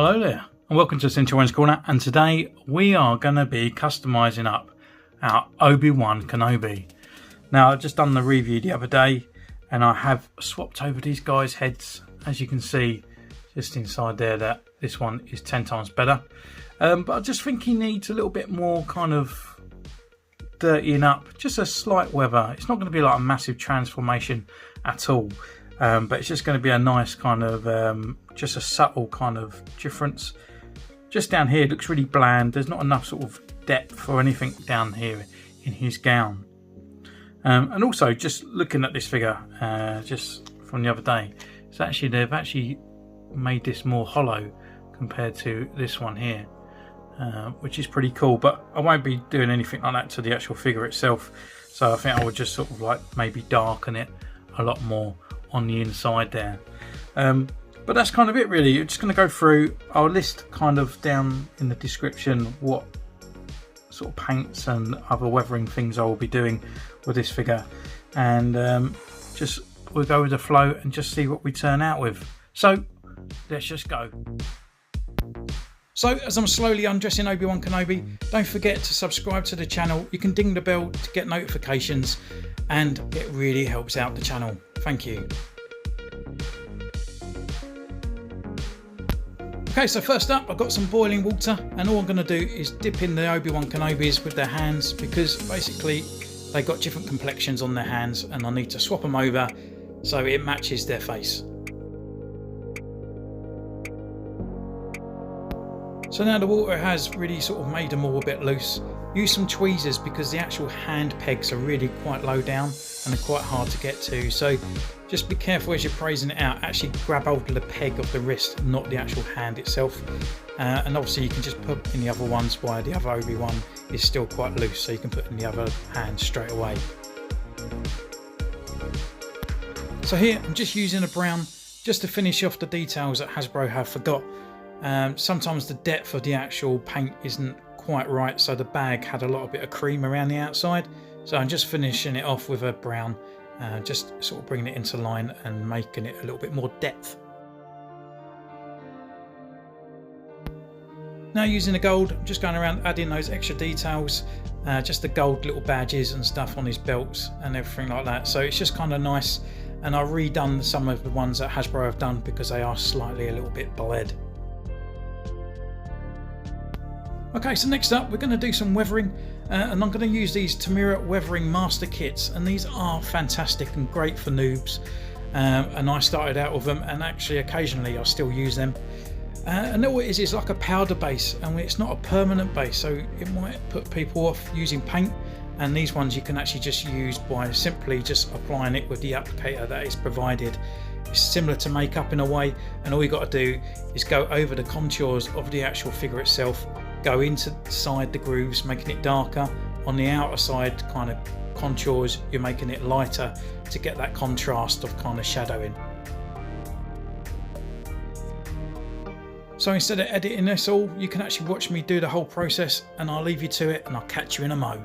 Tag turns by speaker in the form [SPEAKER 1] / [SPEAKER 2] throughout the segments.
[SPEAKER 1] Hello there and welcome to Centurion's Corner, and today we are going to be customising up our Obi Wan Kenobi. Now I've just done the review the other day and I have swapped over these guys' heads. As you can see just inside there that this one is 10 times better, but I just think he needs a little bit more kind of dirtying up, just a slight weather. It's not going to be like a massive transformation at all, but it's just going to be a nice kind of just a subtle kind of difference. Just down here it looks really bland. There's not enough sort of depth or anything down here in his gown, and also just looking at this figure just from the other day, it's actually they've actually made this more hollow compared to this one here, which is pretty cool. But I won't be doing anything like that to the actual figure itself, so I think I would just sort of like maybe darken it a lot more on the inside there. But that's kind of it really. You're just going to go through, I'll list kind of down in the description what sort of paints and other weathering things I will be doing with this figure, and just we'll go with the flow and just see what we turn out with. So let's just go. So as I'm slowly undressing Obi Wan Kenobi, don't forget to subscribe to the channel. You can ding the bell to get notifications and it really helps out the channel. Thank you. Okay, so first up I've got some boiling water, and all I'm going to do is dip in the Obi Wan Kenobis with their hands, because basically they got different complexions on their hands and I need to swap them over so it matches their face. So now the water has really sort of made them all a bit loose. Use some tweezers because the actual hand pegs are really quite low down and they're quite hard to get to. So just be careful as you're praising it out. Actually grab hold of the peg of the wrist, not the actual hand itself. And obviously you can just put in the other ones while the other Obi-Wan is still quite loose, so you can put in the other hand straight away. So here I'm just using a brown just to finish off the details that Hasbro have forgot. Sometimes the depth of the actual paint isn't quite right, so the bag had a lot of cream around the outside, so I'm just finishing it off with a brown, just sort of bringing it into line and making it a little bit more depth. Now using the gold, I'm just going around adding those extra details, just the gold little badges and stuff on his belts and everything like that, so it's just kind of nice. And I've redone some of the ones that Hasbro have done because they are slightly a little bit bled. Okay, so next up we're going to do some weathering, and I'm going to use these Tamiya weathering master kits, and these are fantastic and great for noobs, and I started out with them, and actually occasionally I still use them. And all it is like a powder base, and it's not a permanent base, so it might put people off using paint. And these ones you can actually just use by simply just applying it with the applicator that is provided. It's similar to makeup in a way, and all you got to do is go over the contours of the actual figure itself, go inside the grooves making it darker, on the outer side kind of contours you're making it lighter to get that contrast of kind of shadowing. So instead of editing this all, you can actually watch me do the whole process, and I'll leave you to it and I'll catch you in a mo.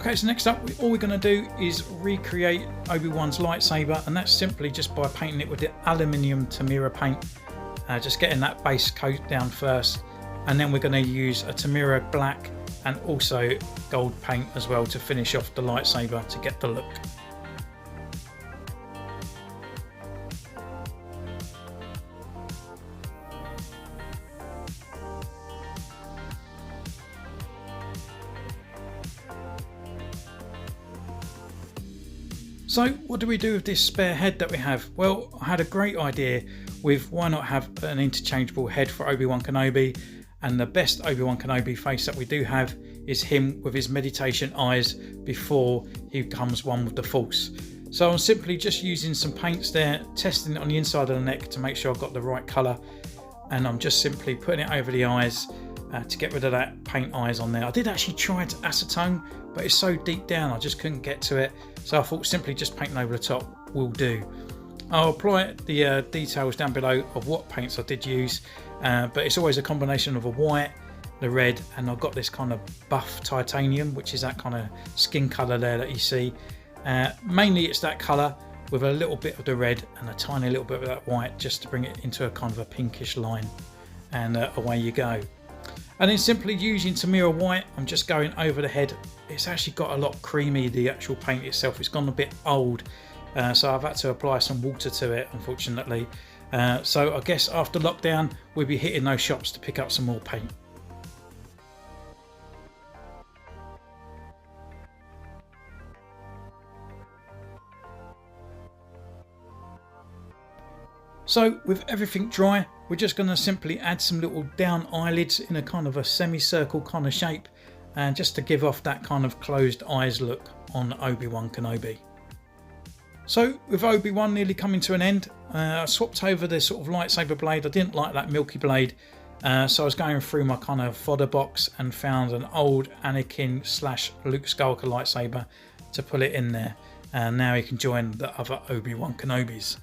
[SPEAKER 1] Okay, so next up, all we're going to do is recreate Obi-Wan's lightsaber, and that's simply just by painting it with the Aluminium Tamiya paint. Just getting that base coat down first, and then we're going to use a Tamiya black and also gold paint as well to finish off the lightsaber to get the look. So what do we do with this spare head that we have? Well, I had a great idea with why not have an interchangeable head for Obi Wan Kenobi, and the best Obi Wan Kenobi face that we do have is him with his meditation eyes before he becomes one with the Force. So I'm simply just using some paints there, testing it on the inside of the neck to make sure I've got the right colour, and I'm just simply putting it over the eyes to get rid of that paint eyes on there. I did actually try to acetone, but it's so deep down I just couldn't get to it, so I thought simply just painting over the top will do. I'll apply the details down below of what paints I did use, but it's always a combination of a white, the red, and I've got this kind of buff titanium, which is that kind of skin colour there that you see. Mainly it's that colour with a little bit of the red and a tiny little bit of that white, just to bring it into a kind of a pinkish line, and away you go. And then simply using Tamiya white, I'm just going over the head. It's actually got a lot creamy, the actual paint itself. It's gone a bit old, so I've had to apply some water to it, unfortunately. So I guess after lockdown, we'll be hitting those shops to pick up some more paint. So with everything dry, we're just going to simply add some little down eyelids in a kind of a semicircle kind of shape, and just to give off that kind of closed eyes look on Obi Wan Kenobi. So with Obi Wan nearly coming to an end, I swapped over the sort of lightsaber blade. I didn't like that milky blade, so I was going through my kind of fodder box and found an old Anakin / Luke Skywalker lightsaber to put it in there, and now he can join the other Obi Wan Kenobis.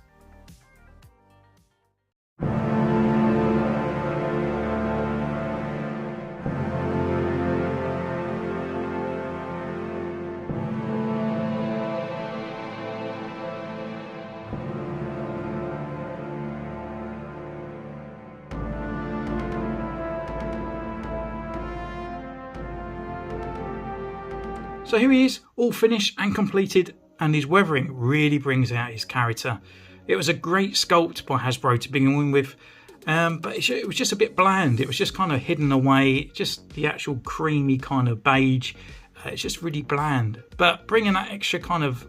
[SPEAKER 1] So here he is, all finished and completed, and his weathering really brings out his character. It was a great sculpt by Hasbro to begin with, but it was just a bit bland. It was just kind of hidden away, just the actual creamy kind of beige. It's just really bland. But bringing that extra kind of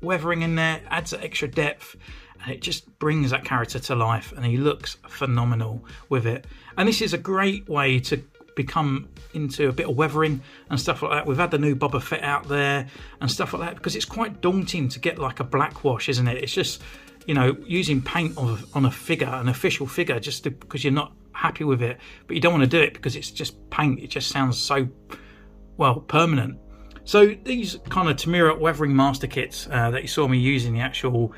[SPEAKER 1] weathering in there adds that extra depth, and it just brings that character to life, and he looks phenomenal with it. And this is a great way to become into a bit of weathering and stuff like that. We've had the new Boba Fett out there and stuff like that, because it's quite daunting to get like a black wash, isn't it? It's just, you know, using paint on a figure, an official figure, just because you're not happy with it, but you don't want to do it because it's just paint. It just sounds so, well, permanent. So these kind of Tamiya weathering master kits that you saw me using the actual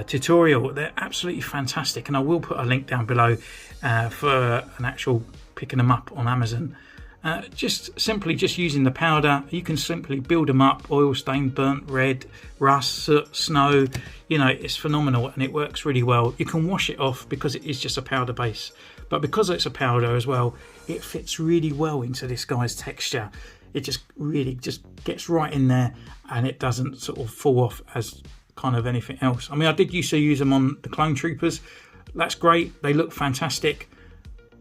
[SPEAKER 1] tutorial, they're absolutely fantastic, and I will put a link down below for an actual picking them up on Amazon. Just simply using the powder, you can simply build them up. Oil stained, burnt red, rust, soot, snow, you know, it's phenomenal, and it works really well. You can wash it off because it is just a powder base, but because it's a powder as well, it fits really well into this guy's texture. It just really just gets right in there, and it doesn't sort of fall off as kind of anything else. I mean, I did used to use them on the Clone Troopers. That's great, they look fantastic.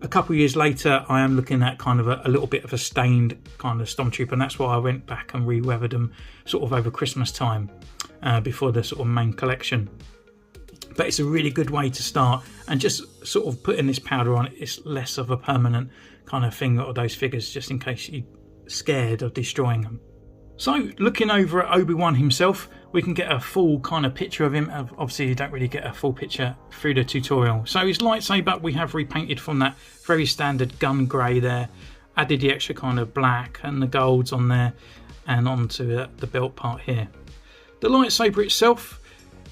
[SPEAKER 1] A couple of years later, I am looking at kind of a little bit of a stained kind of Stormtrooper, and that's why I went back and re-weathered them sort of over Christmas time before the sort of main collection. But it's a really good way to start, and just sort of putting this powder on, it's less of a permanent kind of thing of those figures, just in case you're scared of destroying them. So looking over at Obi-Wan himself, we can get a full kind of picture of him. Obviously you don't really get a full picture through the tutorial. So his lightsaber we have repainted from that very standard gun grey there, added the extra kind of black and the golds on there, and onto the belt part here. The lightsaber itself,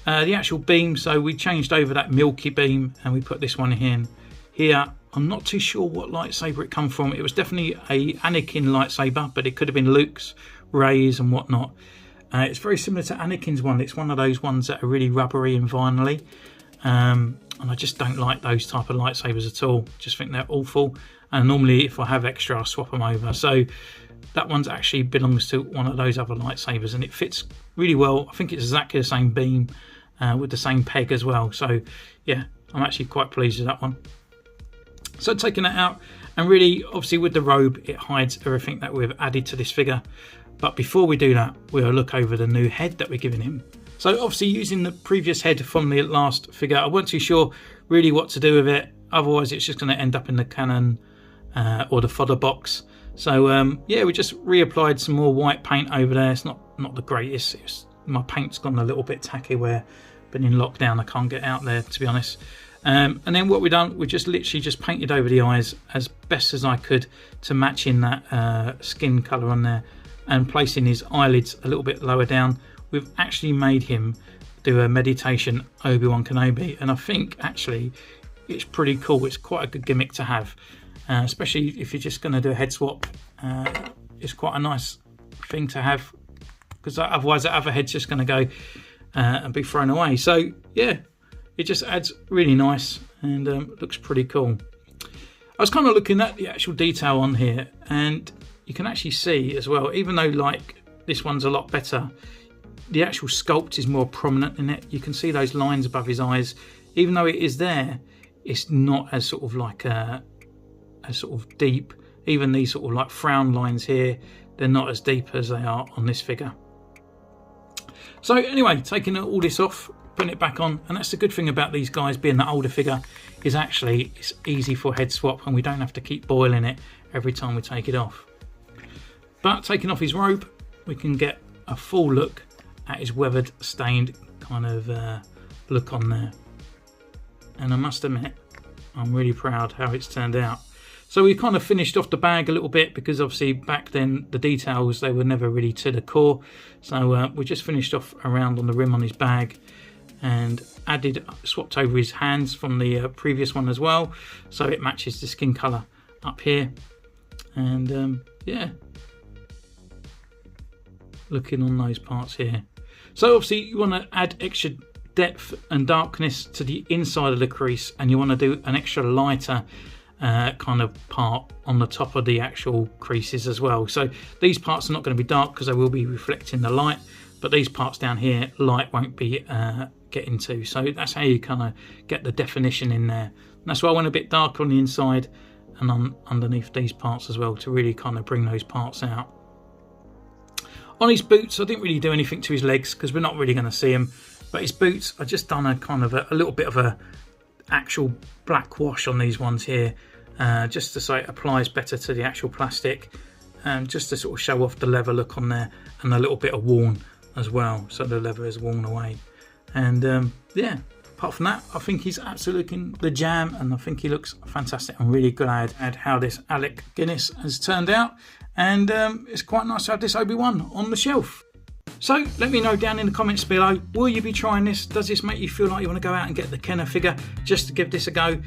[SPEAKER 1] the actual beam, so we changed over that milky beam and we put this one in here. I'm not too sure what lightsaber it come from. It was definitely a Anakin lightsaber, but it could have been Luke's, rays and whatnot. It's very similar to Anakin's one. It's one of those ones that are really rubbery and vinyl-y. And I just don't like those type of lightsabers at all. Just think they're awful. And normally if I have extra, I'll swap them over. So that one's actually belongs to one of those other lightsabers, and it fits really well. I think it's exactly the same beam with the same peg as well. So yeah, I'm actually quite pleased with that one. So taking that out, and really obviously with the robe, it hides everything that we've added to this figure. But before we do that, we'll look over the new head that we're giving him. So obviously using the previous head from the last figure, I wasn't too sure really what to do with it. Otherwise it's just going to end up in the cannon or the fodder box. So yeah, we just reapplied some more white paint over there. It's not the greatest. My paint's gone a little bit tacky where I've been in lockdown. I can't get out there, to be honest. And then what we've done, we just literally just painted over the eyes as best as I could to match in that skin colour on there, and placing his eyelids a little bit lower down. We've actually made him do a meditation Obi Wan Kenobi, and I think actually it's pretty cool. It's quite a good gimmick to have, especially if you're just going to do a head swap. It's quite a nice thing to have, because otherwise that other head's just going to go and be thrown away. So yeah, it just adds really nice and looks pretty cool. I was kind of looking at the actual detail on here, and you can actually see as well, even though like this one's a lot better, the actual sculpt is more prominent in it. You can see those lines above his eyes. Even though it is there, it's not as sort of like as sort of deep. Even these sort of like frown lines here, they're not as deep as they are on this figure. So anyway, taking all this off, putting it back on, and that's the good thing about these guys being the older figure, is actually it's easy for head swap, and we don't have to keep boiling it every time we take it off. But taking off his robe, we can get a full look at his weathered, stained kind of look on there. And I must admit, I'm really proud how it's turned out. So we kind of finished off the bag a little bit, because obviously back then the details, they were never really to the core. So we just finished off around on the rim on his bag, and swapped over his hands from the previous one as well, so it matches the skin colour up here. And yeah, looking on those parts here. So obviously you want to add extra depth and darkness to the inside of the crease, and you want to do an extra lighter kind of part on the top of the actual creases as well. So these parts are not going to be dark because they will be reflecting the light, but these parts down here, light won't be getting to. So that's how you kind of get the definition in there. And that's why I went a bit darker on the inside and underneath these parts as well, to really kind of bring those parts out. On his boots, I didn't really do anything to his legs because we're not really going to see them. But his boots, I just done a kind of a little bit of a actual black wash on these ones here, just to say it applies better to the actual plastic, and just to sort of show off the leather look on there, and a little bit of worn as well, so the leather is worn away. And yeah, apart from that, I think he's absolutely the jam, and I think he looks fantastic. I'm really glad at how this Alec Guinness has turned out, and it's quite nice to have this Obi-Wan on the shelf. So let me know down in the comments below, will you be trying this? Does this make you feel like you want to go out and get the Kenner figure just to give this a go?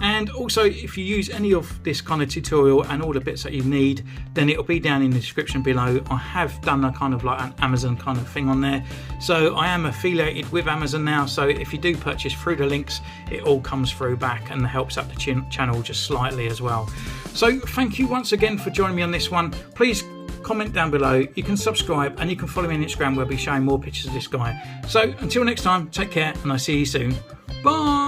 [SPEAKER 1] And also, if you use any of this kind of tutorial and all the bits that you need, then it'll be down in the description below. I have done a kind of like an Amazon kind of thing on there, so I am affiliated with Amazon now, so if you do purchase through the links, it all comes through back and helps out the channel just slightly as well. So thank you once again for joining me on this one. Please comment down below, you can subscribe, and you can follow me on Instagram where I'll be showing more pictures of this guy. So until next time, take care, and I'll see you soon. Bye.